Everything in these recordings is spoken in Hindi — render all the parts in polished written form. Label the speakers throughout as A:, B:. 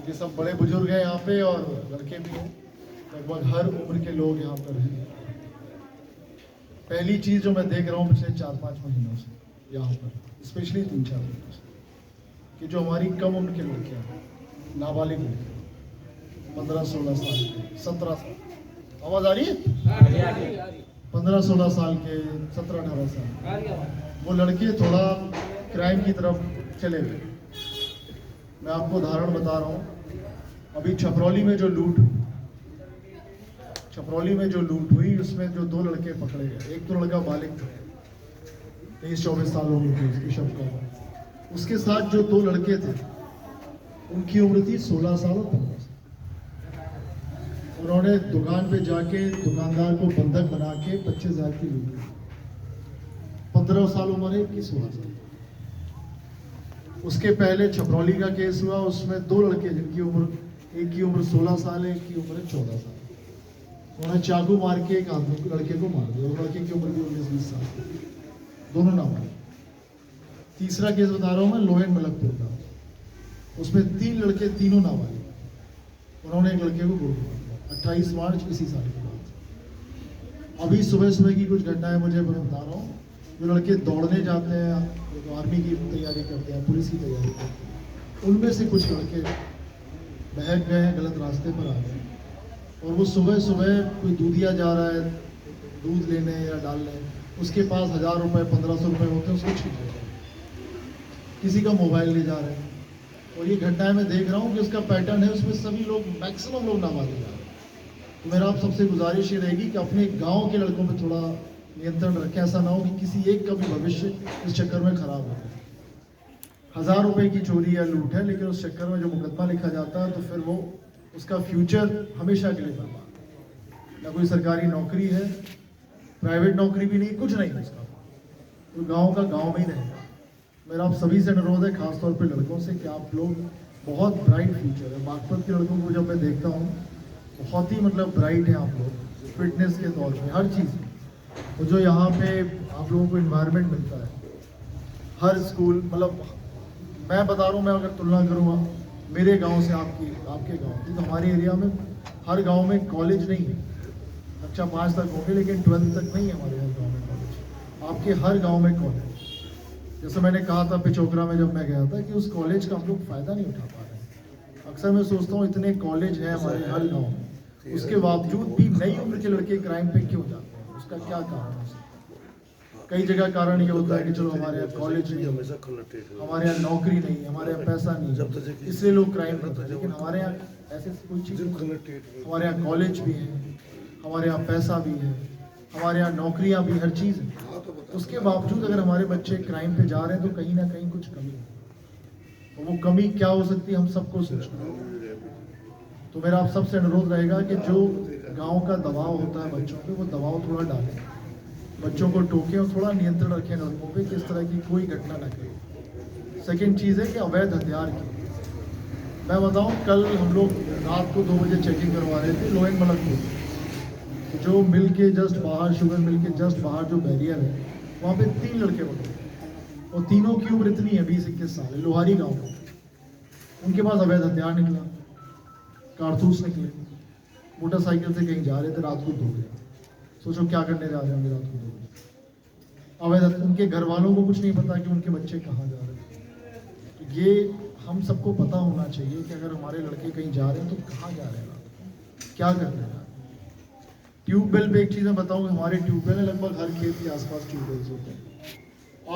A: ये सब बड़े बुजुर्ग हैं यहाँ पे और लड़के भी हैं, लगभग हर उम्र के लोग यहाँ पर हैं। पहली चीज़ जो मैं देख रहा हूँ पिछले 4-5 महीनों से यहाँ पर, स्पेशली 3-4 महीनों से, कि जो हमारी कम उम्र के लड़कियाँ हैं, नाबालिग लड़कियाँ, 15-16 साल के, 17 साल, आवाज़ आ रही है? 15-16 साल के, 17-18 साल, वो लड़के थोड़ा क्राइम की तरफ चले गए। मैं आपको उदाहरण बता रहा हूँ, अभी छपरौली में जो लूट हुई उसमें जो 2 लड़के पकड़े गए, एक तो लड़का बालिग था, 23-24 साल उम्र की उसकी शव का, उसके साथ जो 2 लड़के थे उनकी उम्र थी 16 साल और 15 साल। उन्होंने दुकान पे जाके दुकानदार को बंधक बना के 25,000 की लूट की। 15 साल उम्र है कि 16 साल। उसके पहले छपरौली का केस हुआ, उसमें 2 लड़के जिनकी उम्र, एक की उम्र 16 साल है, एक की उम्र 14 साल, उन्होंने चाकू मार के एक आदमी को, लड़के को मार दिया। लड़के की उम्र भी 19-20 साल, दोनों नाबालिग। तीसरा केस बता रहा हूँ मैं लोहेन मलकपुर का, उसमें 3 लड़के, तीनों नाबालिग, उन्होंने एक लड़के को गोली मार दिया 28 मार्च इसी साल के बाद। अभी सुबह की कुछ घटनाएं मुझे मैं बता रहा हूँ, जो लड़के दौड़ने जाते हैं, तो आर्मी की तैयारी करते हैं, पुलिस की तैयारी करते हैं, उनमें से कुछ लड़के बहक गए हैं, गलत रास्ते पर आ गए, और वो सुबह कोई दूधिया जा रहा है दूध लेने या डालने, उसके पास 1000 रुपये 1500 रुपये होते हैं, उसको छीन लेते हैं, किसी का मोबाइल ले जा रहे हैं। और ये घटनाएं मैं देख रहा हूँ कि उसका पैटर्न है, उसमें सभी लोग, मैक्सिमम लोग नाबालिग जा रहे हैं। तो मेरा आप सबसे गुजारिश ये रहेगी कि अपने गाँव के लड़कों पर थोड़ा नियंत्रण रखें, ऐसा ना हो कि किसी एक का भी भविष्य इस चक्कर में खराब हो जाए। 1000 रुपये की चोरी या लूट है, लेकिन उस चक्कर में जो मुकदमा लिखा जाता है तो फिर वो उसका फ्यूचर हमेशा के लिए बर्बाद। ना कोई सरकारी नौकरी है, प्राइवेट नौकरी भी नहीं, कुछ नहीं उसका, तो गांव का गांव में ही रहेगा। मेरा आप सभी से अनुरोध है, खासतौर पे लड़कों से, कि आप लोग, बहुत ब्राइट फ्यूचर है बागपत के लड़कों को जब मैं देखता हूँ, बहुत ही मतलब ब्राइट है आप लोग, फिटनेस के तौर पे, हर चीज़ में। और जो यहाँ पे आप लोगों को इन्वायरमेंट मिलता है, हर स्कूल, मतलब मैं बता रहा हूँ, मैं अगर तुलना करूँगा मेरे गांव से आपके गांव की, तो हमारे एरिया में हर गांव में कॉलेज नहीं है। अच्छा 5 तक होंगे, लेकिन 12th तक नहीं है हमारे हर गांव में कॉलेज। आपके हर गांव में कॉलेज, जैसे मैंने कहा था पिचोकरा में जब मैं गया था, कि उस कॉलेज का हम लोग फ़ायदा नहीं उठा पा रहे हैं। अक्सर मैं सोचता हूँ, इतने कॉलेज हैं हमारे हर गाँव में, उसके बावजूद भी नई उम्र के लड़के क्राइम पे क्यों जाते हैं? उसका क्या कारण है? कई जगह कारण ये होता है कि चलो हमारे यहाँ कॉलेज नहीं, हमारे यहाँ नौकरी नहीं, हमारे यहाँ पैसा नहीं, इसलिए लोग क्राइम करते हैं। लेकिन हमारे यहाँ ऐसे कोई चीज़ नहीं, हमारे यहाँ कॉलेज भी है, हमारे यहाँ पैसा भी है, हमारे यहाँ नौकरियाँ भी, हर चीज़ है। उसके बावजूद अगर हमारे बच्चे क्राइम पे जा रहे हैं, तो कहीं ना कहीं कुछ कमी है। और वो कमी क्या हो सकती है, हम सबको सोचना है। तो मेरा आप सबसे अनुरोध रहेगा कि जो गाँव का दबाव होता है बच्चों पे, वो दबाव थोड़ा डालें, बच्चों को टोकें और थोड़ा नियंत्रण रखें लड़कों पे, किस तरह की कोई घटना न करें। सेकंड चीज़ है कि अवैध हथियार की, मैं बताऊं, कल हम लोग रात को 2 बजे चेकिंग करवा रहे थे लोहेन मलकपुर, जो मिल के जस्ट बाहर, शुगर मिल के जस्ट बाहर जो बैरियर है, वहाँ पे 3 लड़के पकड़े, और तीनों की उम्र इतनी है 20-21 साल है, लोहारी गाँव का। उनके पास अवैध हथियार निकला, कारतूस निकले, मोटरसाइकिल से कहीं जा रहे थे, रात को 2 बजे। सोचो क्या करने जा रहे होंगे रात को 2 बजे। अवैध, उनके घर वालों को कुछ नहीं पता कि उनके बच्चे कहाँ जा रहे हैं। तो ये हम सबको पता होना चाहिए कि अगर हमारे लड़के कहीं जा रहे हैं तो कहाँ जा रहे हैं, क्या कर रहे हैं। ट्यूबवेल पे एक चीज़ मैं बताऊँ, हमारे ट्यूबवेल है, लगभग हर खेत के आसपास ट्यूबवेल्स होते हैं।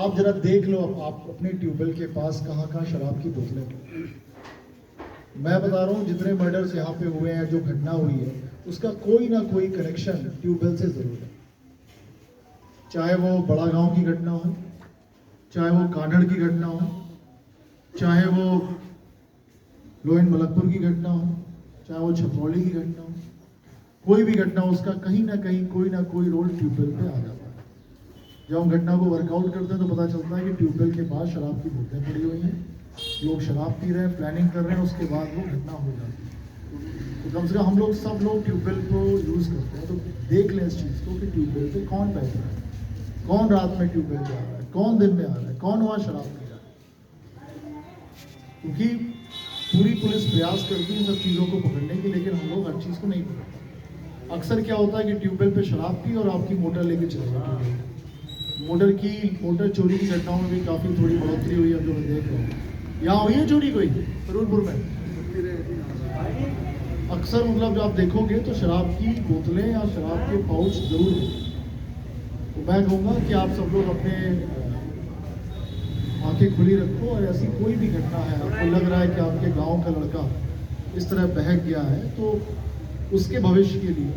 A: आप जरा देख लो, आप अपने ट्यूबवेल के पास कहाँ कहाँ शराब की बोतलें हैं। मैं बता रहा हूँ, जितने मर्डर्स यहाँ पे हुए हैं, जो घटना हुई है, उसका कोई ना कोई कनेक्शन ट्यूबवेल से जरूर है। चाहे वो बड़ा गांव की घटना हो, चाहे वो कांढड़ की घटना हो, चाहे वो लोहेन मलकपुर की घटना हो, चाहे वो छपरौली की घटना हो, कोई भी घटना हो, उसका कहीं ना कहीं कोई ना कोई रोल ट्यूबवेल पे आ जाता है। जब हम घटना को वर्कआउट करते हैं तो पता चलता है कि ट्यूबवेल के पास शराब की बोतलें पड़ी हुई हैं, लोग शराब पी रहे हैं, प्लानिंग कर रहे हैं, उसके बाद वो घटना हो जाती है। तो कम से कम हम लोग, सब लोग ट्यूबवेल को यूज़ करते हैं, तो देख लें इस चीज़ को कि ट्यूबवेल पे कौन बैठ रहा है, कौन रात में ट्यूबवेल पे आ रहा है, कौन दिन में आ रहा है, कौन वहाँ शराब पी रहा है। क्योंकि पूरी पुलिस प्रयास करती है इन सब चीज़ों को पकड़ने की, लेकिन हम लोग हर चीज़ को नहीं पकड़ते। अक्सर क्या होता है कि ट्यूबवेल पे शराब पी और आपकी मोटर लेके चले गए। मोटर चोरी की घटनाओं में भी काफ़ी थोड़ी बढ़ोतरी हुई है, जो मैं देख रहा हूँ। यहाँ हुई है चोरी कोई फरूलपुर में? अक्सर मतलब जो आप देखोगे तो शराब की बोतलें या शराब के पाउच जरूर हैं। तो मैं कहूँगा कि आप सब लोग अपने आंखें खुली रखो, और ऐसी कोई भी घटना है, आपको लग रहा है कि आपके गांव का लड़का इस तरह बहक गया है, तो उसके भविष्य के लिए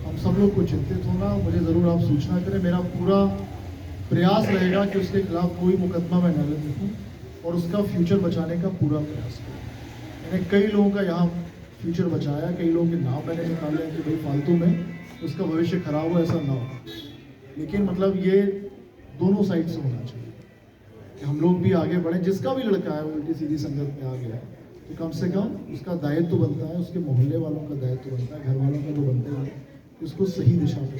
A: हम सब लोग को चिंतित होना, मुझे ज़रूर आप सूचना करें। मेरा पूरा प्रयास रहेगा कि उसके खिलाफ कोई मुकदमा मैं न लिखूँ और उसका फ्यूचर बचाने का पूरा प्रयास करूँ। मैंने कई लोगों का यहाँ फ्यूचर बचाया, कई लोगों के नाम मैंने निकाले कि भाई फालतू में उसका भविष्य खराब हो, ऐसा ना हो। लेकिन मतलब ये दोनों साइड से होना चाहिए कि हम लोग भी आगे बढ़ें। जिसका भी लड़का है वो उल्टी सीधी संगत में आ गया है तो कम से कम उसका दायित्व तो बनता है, उसके मोहल्ले वालों का दायित्व बनता है, घर वालों का तो बनता ही है, उसको सही दिशा पे।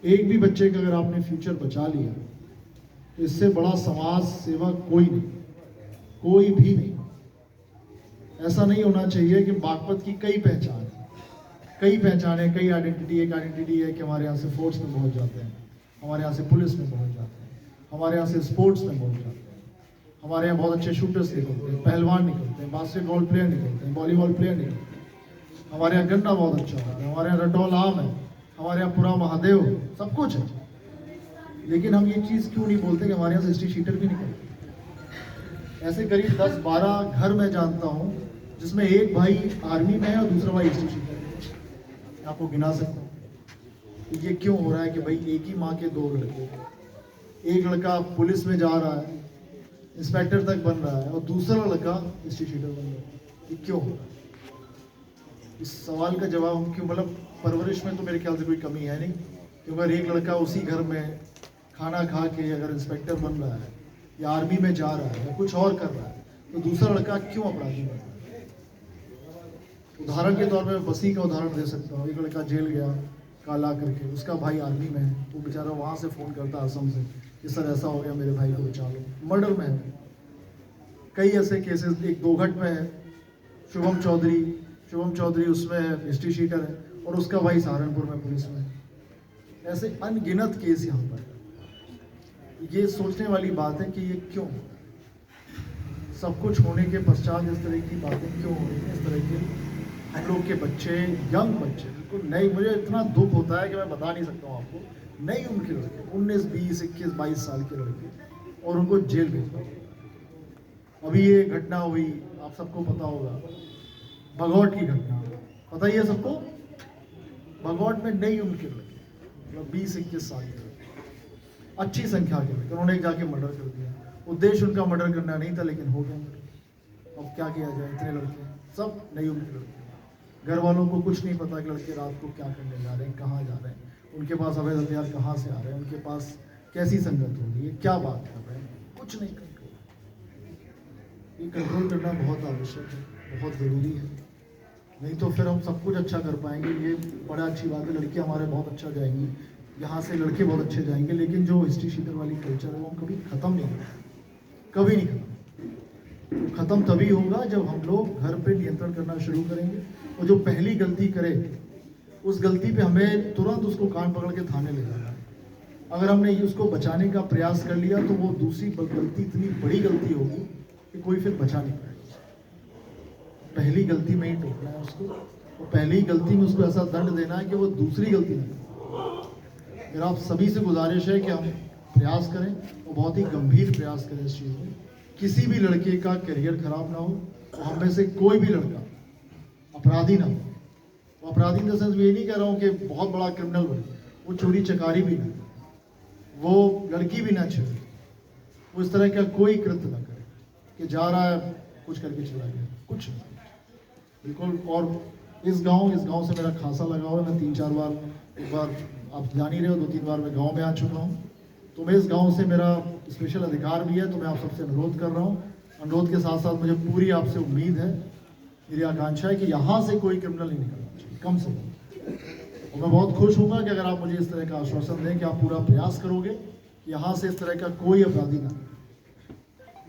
A: एक भी बच्चे का अगर आपने फ्यूचर बचा लिया तो इससे बड़ा समाज सेवा कोई नहीं, कोई भी नहीं। ऐसा नहीं होना चाहिए कि बागपत की कई पहचान है, कई आइडेंटिटी। एक आइडेंटिटी है कि हमारे यहाँ से फोर्स में पहुँच जाते हैं, हमारे यहाँ से पुलिस में पहुँच जाते हैं, हमारे यहाँ से स्पोर्ट्स में पहुँच जाते हैं, हमारे यहाँ बहुत अच्छे शूटर्स निकलते हैं, पहलवान निकलते हैं, बास्केटबॉल प्लेयर निकलते हैं, वॉलीबॉल प्लेयर निकलते हैं, हमारे यहाँ गन्ना बहुत अच्छा होता है, हमारे यहाँ रटौल आम है, हमारे यहाँ पूरा महादेव, सब कुछ है। लेकिन हम ये चीज़ क्यों नहीं बोलते कि हमारे यहाँ से हिस्ट्री शीटर भी निकलते हैं। ऐसे करीब 10-12 घर मैं जानता हूँ जिसमें एक भाई आर्मी में है और दूसरा भाई हिस्ट्री शीटर है, आपको गिना सकता हूँ। ये क्यों हो रहा है कि भाई एक ही माँ के दो लड़के, एक लड़का पुलिस में जा रहा है, इंस्पेक्टर तक बन रहा है, और दूसरा लड़का हिस्ट्री शीटर बन रहा है? ये क्यों हो रहा है? इस सवाल का जवाब हम क्यों, मतलब परवरिश में तो मेरे ख्याल से कोई कमी है नहीं, क्योंकि अगर एक लड़का उसी घर में खाना खा के अगर इंस्पेक्टर बन रहा है या आर्मी में जा रहा है या कुछ और कर रहा है, तो दूसरा लड़का क्यों अपराधी बन रहा है? उदाहरण के तौर पर बसी का उदाहरण दे सकता हूँ। एक लड़का जेल गया काला करके, उसका भाई आर्मी में है, वो बेचारा वहाँ से फ़ोन करता असम से कि सर ऐसा हो गया, मेरे भाई को बचा लो, मर्डर में है। कई ऐसे केसेस, एक दोघट में है शुभम चौधरी उसमें है, हिस्ट्री शीटर है, और उसका भाई सहारनपुर में पुलिस में है। ऐसे अनगिनत केस यहाँ पर। ये सोचने वाली बात है कि ये क्यों, सब कुछ होने के पश्चात इस तरह की बातें क्यों हो रही हैं। इस तरह के हम लोग के बच्चे, यंग बच्चे, बिल्कुल नई, मुझे इतना दुख होता है कि मैं बता नहीं सकता हूँ आपको, नई उम्र के लड़के, 19, 20, 21, 22 साल के लड़के, और उनको जेल भेजना। अभी ये घटना हुई, आप सबको पता होगा, भगौट की घटना, पता ही है सबको। भगौट में नई उम्र के लड़के, मतलब 20-21 साल के लड़के, अच्छी संख्या के लड़के, उन्होंने जाके मर्डर कर दिया। उद्देश्य उनका मर्डर करना नहीं था, लेकिन हो गया मर्डर। अब क्या किया जाए, इतने लड़के, सब नई उम्र के लड़के, घर वालों को कुछ नहीं पता कि लड़के रात को क्या करने जा रहे हैं, कहाँ जा रहे हैं, उनके पास अवैध हथियार कहाँ से आ रहे हैं, उनके पास कैसी संगत हो रही है, क्या बात कर रहे हैं, कुछ नहीं कंट्रोल। ये कंट्रोल करना बहुत आवश्यक है, बहुत ज़रूरी है, नहीं तो फिर हम सब कुछ अच्छा कर पाएंगे। ये बड़ा अच्छी बात है, लड़के हमारे बहुत अच्छा जाएंगी, यहाँ से लड़के बहुत अच्छे जाएंगे, लेकिन जो हिस्ट्री शीटर वाली कल्चर है वो कभी ख़त्म नहीं होगा, कभी नहीं खत्म। तो ख़त्म तभी होगा जब हम लोग घर पे नियंत्रण करना शुरू करेंगे, और जो पहली गलती करे उस गलती पे हमें तुरंत उसको कान पकड़ के थाने ले जाना है। अगर हमने उसको बचाने का प्रयास कर लिया तो वो दूसरी गलती इतनी बड़ी गलती होगी कि कोई फिर बचा नहीं पाएगा। पहली गलती में ही टोकना है उसको, और पहली गलती में उसको ऐसा दंड देना है कि वो दूसरी गलती नहीं करे। मेरा आप सभी से गुजारिश है कि हम प्रयास करें, और बहुत ही गंभीर प्रयास करें इस चीज़ में, किसी भी लड़के का करियर खराब ना हो, और हम में से कोई भी लड़का अपराधी ना हो। तो अपराधी इन द सेंस ये नहीं कह रहा हूँ कि बहुत बड़ा क्रिमिनल बने, वो चोरी चकारी भी ना, वो लड़की भी ना छेड़े, वो इस तरह का कोई कृत्य ना करे कि जा रहा है कुछ करके चला गया, कुछ नहीं, बिल्कुल। और इस गांव से मेरा खासा लगाव है। मैं 3-4 बार, एक बार आप जान ही रहे हो, 2-3 बार मैं गांव में आ चुका हूं, तो मैं इस गांव से मेरा स्पेशल अधिकार भी है। तो मैं आप सबसे अनुरोध कर रहा हूं, अनुरोध के साथ साथ मुझे पूरी आपसे उम्मीद है, मेरी आकांक्षा है कि यहाँ से कोई क्रिमिनल नहीं निकलना चाहिए, कम से कम। और मैं बहुत खुश हूँगा कि अगर आप मुझे इस तरह का आश्वासन दें कि आप पूरा प्रयास करोगे कि यहाँ से इस तरह का कोई अपराधी ना,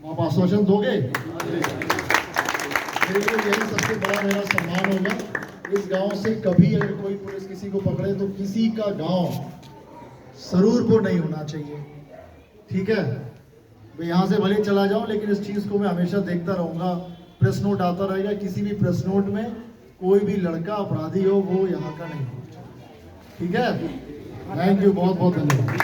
A: आप आश्वासन दोगे? मेरे लिए यही सबसे बड़ा मेरा सम्मान होगा। इस गांव से कभी अगर कोई पुलिस किसी को पकड़े तो किसी का गांव सरूरपुर नहीं होना चाहिए, ठीक है। मैं यहाँ से भले चला जाऊं, लेकिन इस चीज को मैं हमेशा देखता रहूंगा। प्रेस नोट आता रहेगा, किसी भी प्रेस नोट में कोई भी लड़का अपराधी हो वो यहाँ का नहीं हो, ठीक है। थैंक यू, बहुत बहुत धन्यवाद।